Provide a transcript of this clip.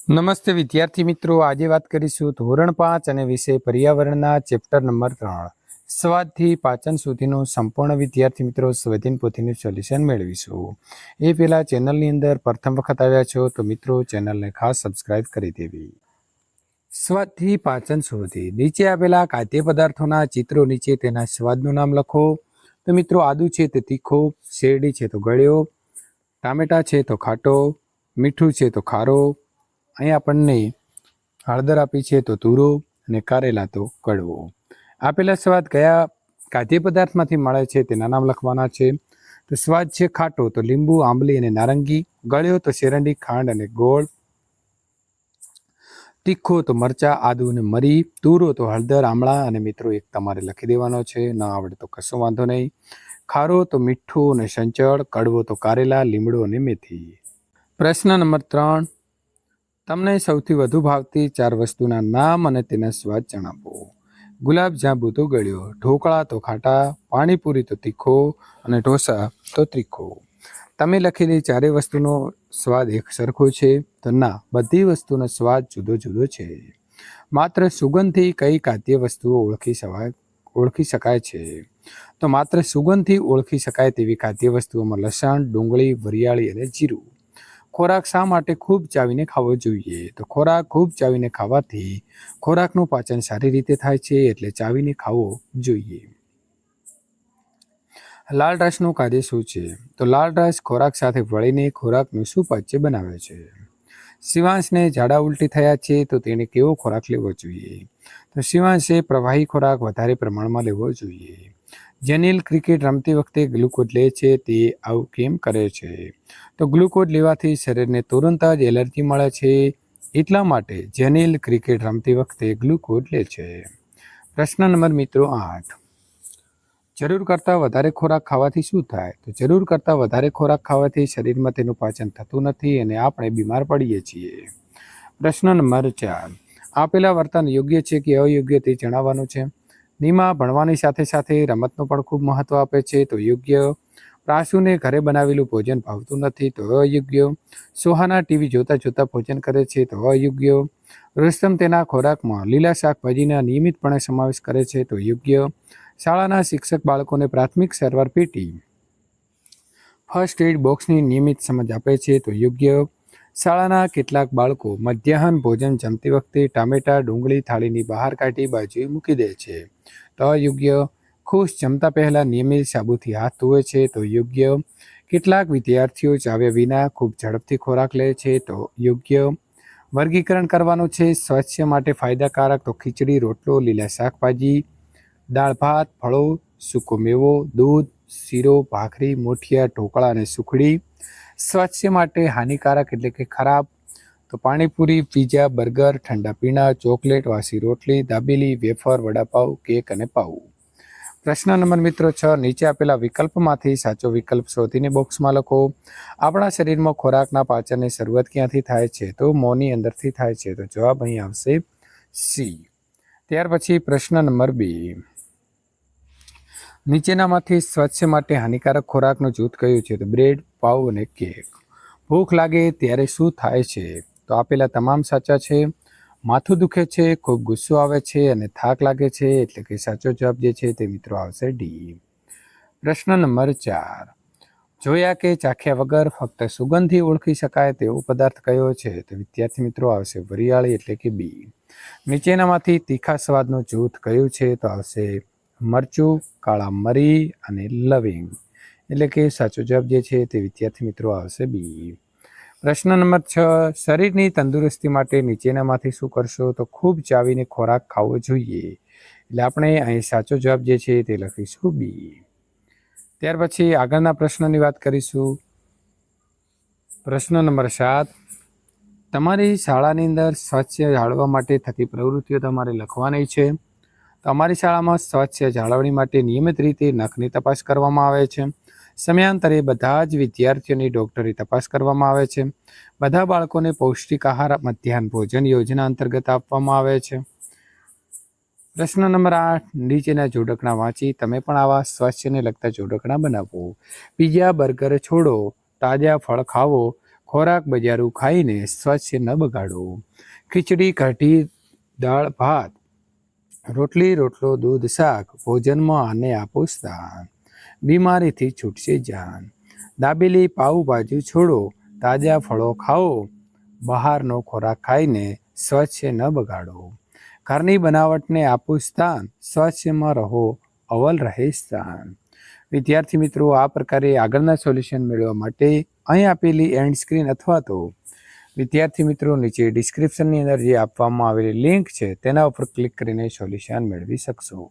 નમસ્તે વિદ્યાર્થી મિત્રો, આજે વાત કરીશું ધોરણ 5 અને વિષય પર્યાવરણના ચેપ્ટર નંબર 3 સ્વાદથી પાચન સુધીનું સંપૂર્ણ વિદ્યાર્થી મિત્રો સ્વાધીન પોથીનું સોલ્યુશન મેળવીશું. એ પહેલાં ચેનલની અંદર પ્રથમ વખત આવ્યા છો તો મિત્રો ચેનલને ખાસ સબસ્ક્રાઇબ કરી દેવી. સ્વાદથી પાચન સુધી નીચે આપેલા ખાદ્ય પદાર્થોના ચિત્રો નીચે તેના સ્વાદનું નામ લખો. તો મિત્રો આદુ છે તો તીખો, શેરડી છે તો ગળ્યો, ટામેટા છે તો ખાટો, મીઠું છે તો ખારો, અહીં આપણને હળદર આપી છે તો તુરો અને કારેલા તો કડવો. આપેલા સ્વાદ કયા ખાદ્ય પદાર્થમાંથી મળે છે તેના નામ લખવાના છે. તો સ્વાદ છે ખાટો તો લીંબુ, આંબલી અને નારંગી, ગળ્યો તો શેરડી, ખાંડ અને ગોળ, તીખો તો મરચા, આદુ અને મરી, તુરો તો હળદર, આમળા અને મિત્રો એક તમારે લખી દેવાનો છે, ન આવડે તો કશો વાંધો નહીં. ખારો તો મીઠું અને સંચળ, કડવો તો કારેલા, લીમડો અને મેથી. પ્રશ્ન નંબર 3, તમને સૌથી વધુ ભાવતી 4 વસ્તુના નામ અને તેના સ્વાદ જણાવો. ગુલાબ જાંબુ તો ગળ્યો, ઢોકળા તો ખાટા, પાણીપુરી તો તીખો અને ઢોસા તો તીખો. તમે લખેલી 4 વસ્તુનો સ્વાદ એક સરખો છે? તો ના, બધી વસ્તુનો સ્વાદ જુદો જુદો છે. માત્ર સુગંધથી કઈ ખાદ્ય વસ્તુઓ ઓળખી શકાય છે? તો માત્ર સુગંધથી ઓળખી શકાય તેવી ખાદ્ય વસ્તુઓમાં લસણ, ડુંગળી, વરિયાળી અને જીરું. ખોરાક શા માટે ખૂબ ચાવીને ખાવો જોઈએ? તો ખોરાક ખૂબ ચાવીને ખાવાથી ખોરાકનું પાચન સારી રીતે થાય છે, એટલે ચાવીને ખાવો જોઈએ. લાલ રસનું કાર્ય શું છે? તો લાલ રસ ખોરાક સાથે ભળીને ખોરાકનું સુપાચ્ય બનાવે છે. શિવાંશને ઝાડા ઉલટી થયા છે તો તેણે કેવો ખોરાક લેવો જોઈએ? તો શિવાંશે પ્રવાહી ખોરાક વધારે પ્રમાણમાં લેવો જોઈએ. જેનિલ ક્રિકેટ રમતી વખતે ગ્લુકોઝ લે છે, તે આવું કેમ કરે છે? તો ગ્લુકોઝ લેવાથી શરીરને તુરંત જ એલર્જી મળે છે, એટલા માટે જેનિલ ક્રિકેટ રમતી વખતે ગ્લુકોઝ લે છે. પ્રશ્ન નંબર મિત્રો 8, જરૂર કરતાં વધારે ખોરાક ખાવાથી શું થાય? તો જરૂર કરતાં વધારે ખોરાક ખાવાથી શરીરમાં તેનું પાચન થતું નથી અને આપણે બીમાર પડીએ છીએ. પ્રશ્ન નંબર 4, આપેલા વર્તન યોગ્ય છે કે અયોગ્ય તે જણાવવાનું છે. નીમા ભણવાની સાથે સાથે રમતનું પણ ખૂબ મહત્વ આપે છે, તો યોગ્ય. પ્રાસુને ઘરે બનાવેલું ભોજન ભાવતું નથી, તો અયોગ્ય. સોહાના ટીવી જોતા જોતા ભોજન કરે છે, તો અયોગ્ય. રુસ્તમ તેના ખોરાકમાં લીલા શાકભાજીના નિયમિતપણે સમાવેશ કરે છે, તો યોગ્ય. શાળાના શિક્ષક બાળકોને પ્રાથમિક સારવાર પેટી ફર્સ્ટ એડ બોક્સની નિયમિત સમજ આપે છે, તો યોગ્ય. શાળાના કેટલાક બાળકો મધ્યાહન ભોજન જમતી વખતે ટામેટા, ડુંગળી થાળીની બહાર કાઢી બાજુએ મૂકી દે છે, તો અયોગ્ય. ખુશ જમતા પહેલા નિયમિત સાબુથી હાથ ધોવે છે, તો યોગ્ય. કેટલાક વિદ્યાર્થીઓ ચાવ્યા વિના ખૂબ ઝડપથી ખોરાક લે છે, તો યોગ્ય. વર્ગીકરણ કરવાનું છે. સ્વાસ્થ્ય માટે ફાયદાકારક તો ખીચડી, રોટલો, લીલા શાકભાજી, દાળ ભાત, ફળો, સૂકો મેવો, દૂધ, શીરો, ભાખરી, મોઠિયા, ઢોકળા અને સુખડી. સ્વાસ્થ્ય માટે હાનિકારક એટલે કે ખરાબ તો પાણીપુરી, પીઝા, બર્ગર, ઠંડા પીણા, ચોકલેટ, વાસી રોટલી, દાબેલી, વેફર, વડાપાઉં, કેક અને પાઉં. પ્રશ્ન નંબર મિત્રો 6, નીચે આપેલા વિકલ્પમાંથી સાચો વિકલ્પ શોધીને બોક્સમાં લખો. આપણા શરીરમાં ખોરાકના પાચનની શરૂઆત ક્યાંથી થાય છે? તો મોંની અંદરથી થાય છે, તો જવાબ અહીં આવશે સી. ત્યાર પછી પ્રશ્ન નંબર 2, નીચેનામાંથી સ્વાસ્થ્ય માટે હાનિકારક ખોરાકનું જૂથ કયું છે? તો બ્રેડ, પાઉં અને કેક. ભૂખ લાગે ત્યારે શું થાય છે? તો આપેલા તમામ સાચા છે. માથું દુખે છે, ખૂબ ગુસ્સો આવે છે અને થાક લાગે છે, એટલે કે સાચો જવાબ જે છે તે મિત્રો આવશે ડી. પ્રશ્ન નંબર 4, જોયા કે ચાખ્યા વગર ફક્ત સુગંધથી ઓળખી શકાય તેવો પદાર્થ કયો છે? તો વિદ્યાર્થી મિત્રો આવશે વરિયાળી એટલે કે બી. નીચેનામાંથી તીખા સ્વાદનું જૂથ કયું છે? તો આવશે મરચું, કાળા મરી અને લવિંગ, એટલે કે સાચો જવાબ જે છે તે વિદ્યાર્થી મિત્રો આવશે બી. પ્રશ્ન નંબર 6, શરીરની તંદુરસ્તી માટે નીચેનામાંથી શું કરશો? તો ખૂબ ચાવીને ખોરાક ખાવો જોઈએ, એટલે આપણે અહીં સાચો જવાબ જે છે તે લખીશું બી. ત્યાર પછી આગળના પ્રશ્નની વાત કરીશું. પ્રશ્ન નંબર 7, તમારી શાળાની અંદર સ્વાસ્થ્ય જાળવવા માટે થતી પ્રવૃત્તિઓ તમારે લખવાની છે. તો અમારી શાળામાં સ્વાસ્થ્ય જાળવણી માટે નિયમિત રીતે નખની તપાસ કરવામાં આવે છે. સમયાંતરે બધા જ વિદ્યાર્થીઓની ડૉક્ટરી તપાસ કરવામાં આવે છે. બધા બાળકોને પૌષ્ટિક આહાર મધ્યાહન ભોજન યોજના અંતર્ગત આપવામાં આવે છે. પ્રશ્ન નંબર 8, નીચેના જોડકણા વાંચી તમે પણ આવા સ્વાસ્થ્યને લગતા જોડકણા બનાવો. પીઝા, બર્ગર છોડો, તાજા ફળ ખાવો, ખોરાક બજારું ખાઈને સ્વાસ્થ્ય ન બગાડો. ખીચડી, કઢી, દાળ, ભાત, રોટલી, રોટલો, દૂધ, શાક ભોજનમાં આને આપો સ્થાન. બીમારીથી છૂટશે જાન. દાબેલી, પાઉંભાજી છોડો, તાજા ફળો ખાઓ. બહારનો ખોરાક ખાઈને સ્વાસ્થ્ય ન બગાડો. ઘરની બનાવટને આપો સ્થાન, સ્વાસ્થ્યમાં રહો, અવ્વલ રહે સ્થાન. વિદ્યાર્થી મિત્રો, આ પ્રકારે આગળના સોલ્યુશન મેળવવા માટે અહીં આપેલી એન્ડ સ્ક્રીન અથવા તો વિદ્યાર્થી મિત્રો નીચે ડિસ્ક્રિપ્શનની અંદર જે આપવામાં આવેલી લિંક છે તેના ઉપર ક્લિક કરીને સોલ્યુશન મેળવી શકશો.